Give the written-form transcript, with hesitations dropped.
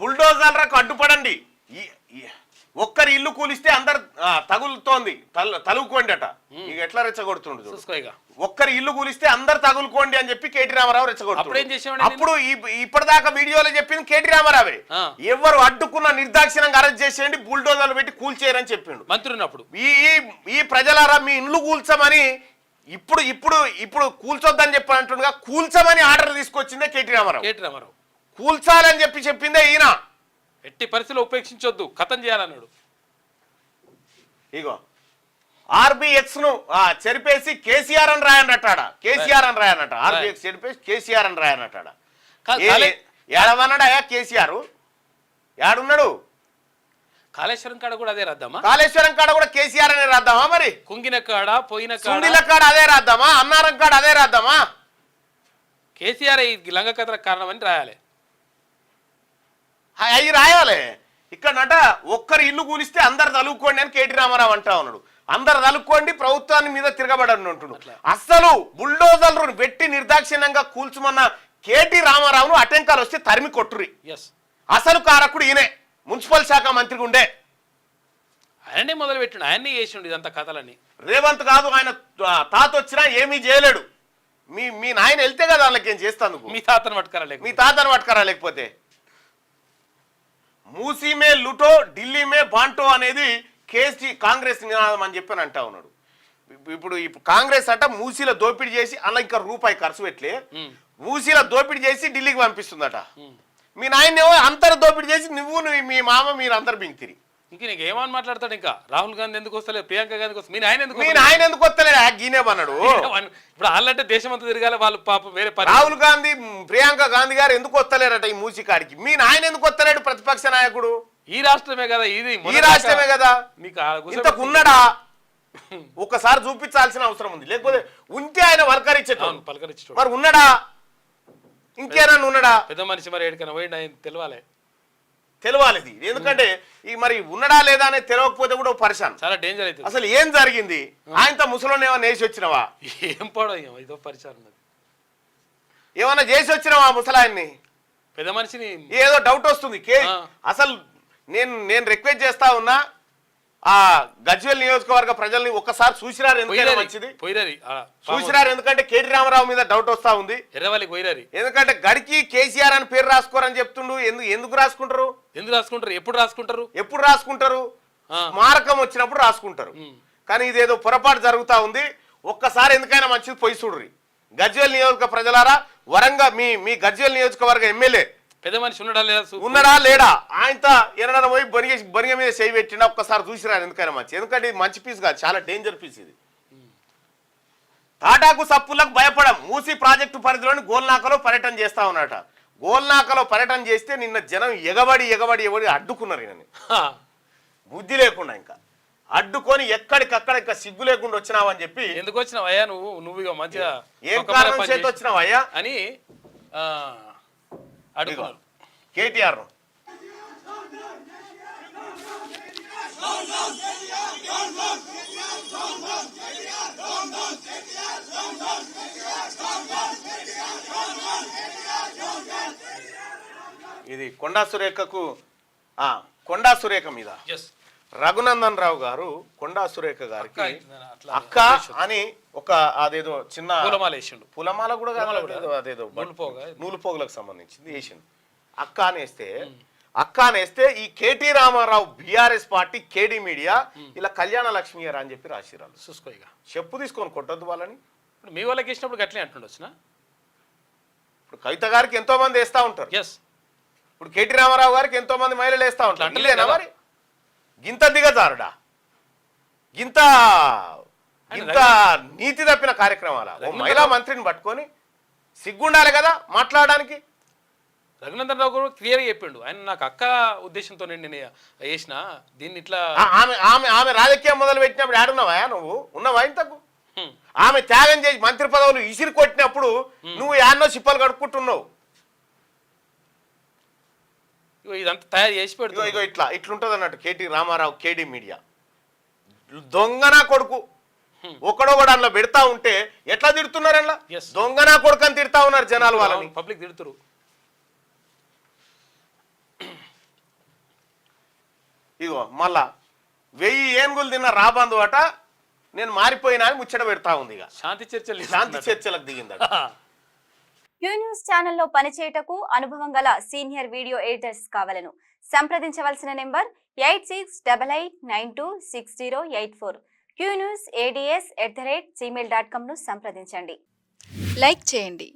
బుల్డోజర్లకు అడ్డుపడండి. ఒక్కరి ఇల్లు కూలిస్తే అందరు తగులుతోంది తలుగుకోండి అట. ఇక ఎట్లా రెచ్చగొడుతుండు. ఒక్కరి ఇల్లు కూలిస్తే అందరు తగులుకోండి అని చెప్పి కేటీ రామారావు రెచ్చగొడుతుంది. అప్పుడు ఇప్పటిదాకా వీడియోలో చెప్పింది కేటీ రామారావే. ఎవరు అడ్డుకున్న నిర్దాక్షిణంగా అరెస్ట్ చేసేయండి, బుల్డోజర్లు పెట్టి కూల్చేయరని చెప్పిండు మంత్రున్నప్పుడు. ఈ ప్రజలారా మీ ఇల్లు కూల్చమని ఇప్పుడు ఇప్పుడు ఇప్పుడు కూల్చొద్దని చెప్పి అంటుండగా కూల్చమని ఆర్డర్ తీసుకొచ్చిందే కేటీ రామారావు. కూల్చాలని చెప్పి చెప్పిందే ఈయన. ఎట్టి పరిస్థితుల్లో ఉపేక్షించొద్దు, ఖతం చేయాలన్నాడు. ఇగో ఆర్బిఎక్స్ ను చెరిపేసి కేసీఆర్ అని రాయనట్టాడా. కేసీఆర్ అని రాయనట. ఆర్బిఎక్స్ చెరిపేసి కేసీఆర్ అని రాయనట్టాడా. ఏడవన్నాడా కేసీఆర్? ఏడున్నాడు? కాళేశ్వరం కాడ కూడా అదే రాద్దామా? కాళేశ్వరం కాడ కూడా కేసీఆర్ అనే రాద్దామా? మరి కుంగిన కాడ పోయిన కాడ అదే రాద్దామా? అన్నారం కాడ అదే రాద్దామా? కేసీఆర్ ఈ లంగ కథలకు కారణం అని రాయాలి. అవి రాయాలి. ఇక్కడనట ఒక్కరి ఇల్లు కూలిస్తే అందరు తలుక్కోండి అని కేటీ రామారావు అంటా ఉన్నాడు. అందరు తలుక్కోండి, ప్రభుత్వాన్ని మీద తిరగబడని అంటున్నాడు. అస్సలు బుల్డోజర్లు పెట్టి నిర్దాక్షిణ్యంగా కూల్చుమన్న కేటీ రామారావును అటెంకాలు వస్తే తరిమి కొట్టురి. అసలు కారకుడు ఈయనే, మున్సిపల్ శాఖ మంత్రిగా ఉండే. ఆయనే మొదలు పెట్టిండు, ఆయన్ని చేసిండు ఇదంతా కథలని. రేవంత్ కాదు, ఆయన తాత వచ్చినా ఏమీ చేయలేడు. మీ నాయన వెళ్తే కదా వాళ్ళకి ఏం చేస్తాను. మీ తాతను పట్టుకరా లేకపోతే మూసీ మే లుటో ఢిల్లీ మే బాంటో అనేది కాంగ్రెస్ నినాదం అని చెప్పని అంటా ఉన్నాడు. ఇప్పుడు కాంగ్రెస్ అట మూసీలో దోపిడీ చేసి అలా ఇంకా రూపాయి ఖర్చు పెట్టలే, మూసీలో దోపిడీ చేసి ఢిల్లీకి పంపిస్తుందట. మీ నాయన అంతర్ దోపిడీ చేసి నువ్వు మీ మామ మీరు అందరు బింగితిరి. ఇంక నీకు ఏమని మాట్లాడతాడు? ఇంకా రాహుల్ గాంధీ ఎందుకు వస్తలేదు, ప్రియాంక గాంధీ వస్తుంది, మీ నాయన ఎందుకు వస్తలేదు? గీనేమన్నాడు. ఇప్పుడు వాళ్ళంటే దేశం అంతా తిరగాలి, వాళ్ళు పాపం వేరే. రాహుల్ గాంధీ ప్రియాంక గాంధీ గారు ఎందుకు వస్తలేరట ఈ మూసి కాడికి? మీ నాయన ఎందుకు వస్తలేడు? ప్రతిపక్ష నాయకుడు ఈ రాష్ట్రమే కదా, ఇది ఈ రాష్ట్రమే కదా. ఇంతకు ఉన్నాడా? ఒక్కసారి చూపించాల్సిన అవసరం ఉంది. లేకపోతే ఉంటే ఆయన పలకరించేట. మరి ఉన్నాడా? ఇంకేనా ఉన్నాడా? పెద్ద మనిషి మరి ఎక్కడికైనా పోయిండు, ఆయన తెలవాలి. ఎందుకంటే ఈ మరి ఉన్నాడా లేదా అనేది తెలియకపోతే కూడా పరిశాన్, చాలా డేంజర్ అవుతుంది. అసలు ఏం జరిగింది? ఆయనతో ముసలోని ఏమన్నా వేసి వచ్చినవా? ఏం పడో ఇదో పరిశాన్, ఏమన్నా చేసి వచ్చినవా ముసలాయన్ని? పెద్ద మనిషిని ఏదో డౌట్ వస్తుంది. అసలు నేను రిక్వెస్ట్ చేస్తా ఉన్నా, ఆ గజ్వేల్ నియోజకవర్గ ప్రజల్ని ఒక్కసారి చూసిరారు. ఎందుకంటే మంచిది చూసిరారు, ఎందుకంటే కేటీ రామారావు మీద డౌట్ వస్తా ఉంది. ఎందుకంటే గడికి కేసీఆర్ అని పేరు రాసుకోరని చెప్తుండు. ఎందుకు రాసుకుంటారు? ఎప్పుడు రాసుకుంటారు? స్మారకం వచ్చినప్పుడు రాసుకుంటారు. కానీ ఇదేదో పొరపాటు జరుగుతా ఉంది. ఒక్కసారి ఎందుకైనా మంచిది పోయి చూడ్రి. గజ్వేల్ నియోజక ప్రజలారా, వరంగా మీ గజ్వేల్ నియోజకవర్గ ఎమ్మెల్యే పెద్ద మనిషి ఉన్నాడా లేడా? ఆయనతో ఎన్నడన్నా పోయి బొనిగ మీద చేయి పెట్టినా ఒక్కసారి చూసిరారు. ఎందుకైనా మంచి, ఎందుకంటే ఇది మంచి పీస్ కాదు, చాలా డేంజర్ పీస్ ఇది. తాటాకు సప్పులకు భయపడం. మూసీ ప్రాజెక్టు పరిధిలోని గోల్నాకలో పర్యటన చేస్తా ఉన్నట. గోల్నాకలో పర్యటన చేస్తే నిన్న జనం ఎగబడి అడ్డుకున్నారు. ఈయనని బుద్ధి లేకుండా ఇంకా అడ్డుకొని ఎక్కడికక్కడ ఇంకా సిగ్గు లేకుండా వచ్చినావని చెప్పి. ఎందుకు వచ్చినావయ్యా నువ్వు ఇక మంచిగా ఏం కారణం చేతి వచ్చినావయ్యా అని అడుగున్నారు కేటీఆర్. ఇది కొండా సురేఖ మీద రఘునందన్ రావు గారు కొండా సురేఖ గారికి అక్క అని ఒక అదేదో చిన్న పూలమాల కూడా అదేదో నూలుపోగులకు సంబంధించింది వేసింది. అక్క అనేస్తే ఈ కేటీ రామారావు బీఆర్ఎస్ పార్టీ కేడీ మీడియా ఇలా కళ్యాణ లక్ష్మి గారు అని చెప్పి రాసిరాలు. చూసుకోగా చెప్పు తీసుకొని కొట్టద్దు వాళ్ళని. ఇప్పుడు మీ వాళ్ళకి వేసినప్పుడు గట్లే అంటుండొచ్చునా? ఇప్పుడు కవిత గారికి ఎంతో మంది వేస్తా ఉంటారు. ఇప్పుడు కేటీ రామారావు గారికి ఎంతో మంది మహిళలు వేస్తా ఉంటారు. అంటలేనా మరి? గింత దిగజారుడా, గింత నీతి తప్పిన కార్యక్రమాల మహిళా మంత్రిని పట్టుకొని సిగ్గుండాలి కదా మాట్లాడడానికి. రఘునందన్ రావు గారు క్లియర్గా చెప్పిండు, ఆయన నాకు అక్క ఉద్దేశంతో నేను వేసిన దీన్ని ఇట్లా. ఆమె రాజకీయం మొదలు పెట్టినప్పుడు ఆడున్నావా నువ్వు? ఉన్నావా ఇంతకు? ఆమె త్యాగం చేసి మంత్రి పదవులు ఇసిరి కొట్టినప్పుడు నువ్వు యాన్నో సిప్పలు కడుక్కుంటున్నావు. ఇదంతా తయారు చేసి పెడుతూ ఇట్లుంటది అన్నట్టు కేటీ రామారావు కేడీ మీడియా. దొంగనా కొడుకు ఒకడొకడు అందులో పెడతా ఉంటే ఎట్లా తిడుతున్నారు? అట్లా దొంగనా కొడుకు అని తిడతా ఉన్నారు జనాలు, వాళ్ళని పబ్లిక్ తిడుతురు. ఇగో మళ్ళా 1000 ఏనుగులు తిన్న రాబందు అట నేను మారిపోయినా అని ముచ్చట పెడతా ఉంది ఇక శాంతి చర్చలు శాంతి చర్చలకు దిగిందట. క్యూ న్యూస్ ఛానల్లో పనిచేయటకు అనుభవం గల సీనియర్ వీడియో ఎడిటర్స్ కావాలను సంప్రదించవలసిన నెంబర్ 8688926084. qnewsads@gmail.com ను సంప్రదించండి. లైక్ చేయండి.